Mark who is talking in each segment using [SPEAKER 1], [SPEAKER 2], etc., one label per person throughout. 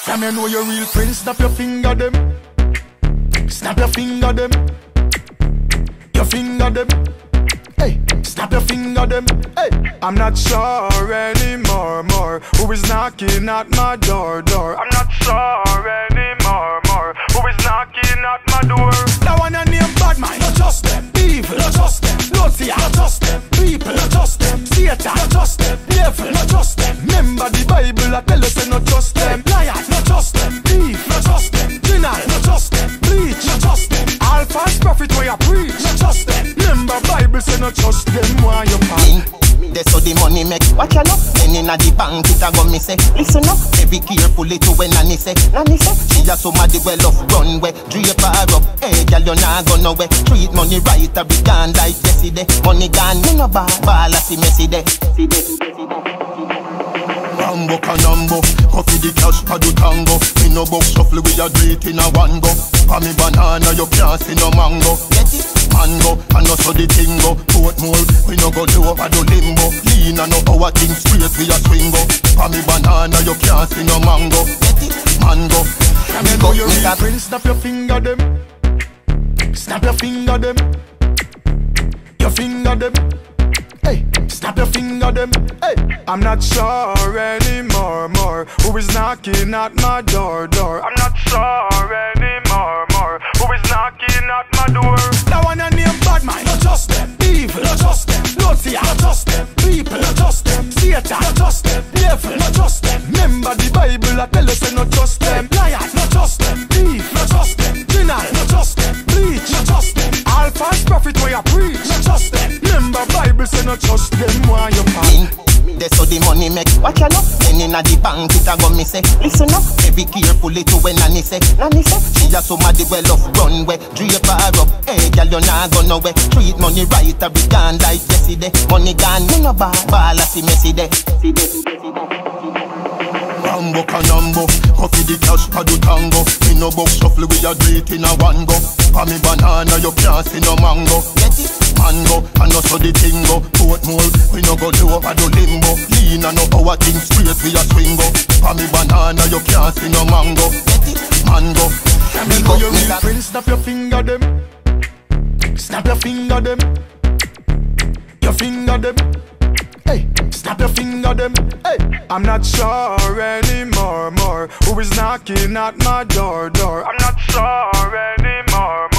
[SPEAKER 1] From you know your real friends, snap your finger them. Snap your finger them. Your finger them. Hey, snap your finger them. Hey, I'm not sure anymore, who is knocking at my door. I'm not sure anymore, who is knocking at my door. That one your name bad man, not just them. Evil, not just them. Naughty, not just them. People, not just them. Satan, not just them. Devil, not just them. Remember the Bible, I tell us not just them. Liar, not just them. Thief, not just them. Denial, not just them. Bleach, not just them. All false prophet where you preach, not just them. Remember Bible say not just them. Why you pay?
[SPEAKER 2] That's how the money make. Watch out, then inna the bank it a go me say. Listen up, be careful to when Nanny say. Nanny say she a somebody well off runway. Drape her up, hey girl you nah go nowhere. Treat money right a be gone like yesterday. Money gone, me no ball a see messy day. Rambo Kanambo, coffee the cash for the tango. Me no box shuffle we a do it in a one go. For me banana you can't see no mango. Get it? Mango, and no so the tingo. Portmore, we no go do over the limbo. Lean and no our thing straight we a swingo. For me banana you can't see no mango. Get it? Mango.
[SPEAKER 1] Me know your real friends, snap your finger them. Snap your finger them. Your finger them. Hey, snap your finger them. Hey, I'm not sure anymore, who is knocking at my door. I'm not sure anymore, who is knocking at my door. That one your name bad man, not just them. Evil, not just them. Naughty, not just them. People, not just them. Satan, not just them. Devil, not just them. Remember the Bible, I tell us not just them. Liar, not just them. Thief, not just them. Denial, not just them. Bleach, not just them. All false prophet where you preach, not just them. Remember Bible say not just them. Why you pay?
[SPEAKER 2] That's how the money make. Watch out, then inna the bank it a go me say. Listen up, be careful to when Nanny say. Nanny say she a somebody well off runway. Drape her up, hey girl you nah go nowhere. Treat money right a be gone like yesterday. Money gone, me no ball a see messy day. Rambo Kanambo, coffee the cash for the tango. Me no box shuffle we a do it in a one go. For me banana you can't see no mango. Get it? Mango, and no so the tingo. Portmore, we no go do over the limbo. Lean and no our thing straight we a swingo. For me banana you can't see no mango. Get it? Mango.
[SPEAKER 1] Me know your real friends, snap your finger them. Snap your finger them. Your finger them. Hey, snap your finger them. Hey, I'm not sure anymore, who is knocking at my door. I'm not sure anymore,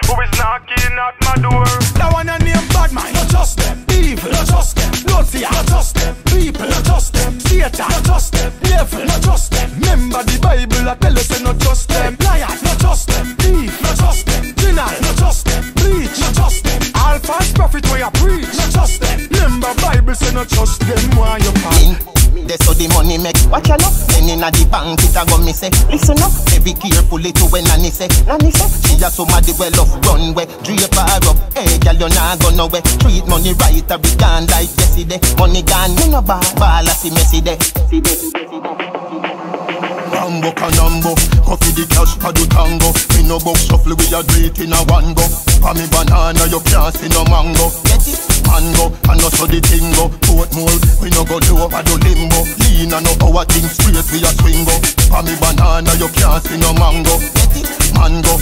[SPEAKER 1] who is knocking at my door. That one your name bad man, not just them. Evil, not just them. Naughty, not just them. People, not just them. Satan, not just them. Devil, not just them. Remember the Bible, I tell us not just them. Liar, not just them. Thief, not just them. Denial, not just them. Bleach, not just them. All false prophet where you preach, not just them. Remember Bible say not just them. Why you pay?
[SPEAKER 2] That's how the money make. Watch out, then inna the bank it a go me say. Listen up, be careful to when Nanny say. Nanny say she a somebody well off runway. Drape her up, hey girl you nah go nowhere. Treat money right a be gone like yesterday. Money gone, me no ball a see messy day. Rambo Kanambo, coffee the cash for the tango. Me no box shuffle we a do it in a one go. For me banana you can't see no mango. Get it? Mango, and no so the tingo. Portmore, we no go do over the limbo. Lean and no our thing straight we a swingo. For me banana you can't see no mango. Get it? Mango.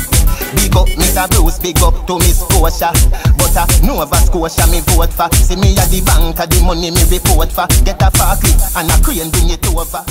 [SPEAKER 2] Big up Mr. Bruce, big up to Miss Scotia. But Nova Scotia me vote for. See me at the bank, the money me report for. Get a far clip and a crane bring it over.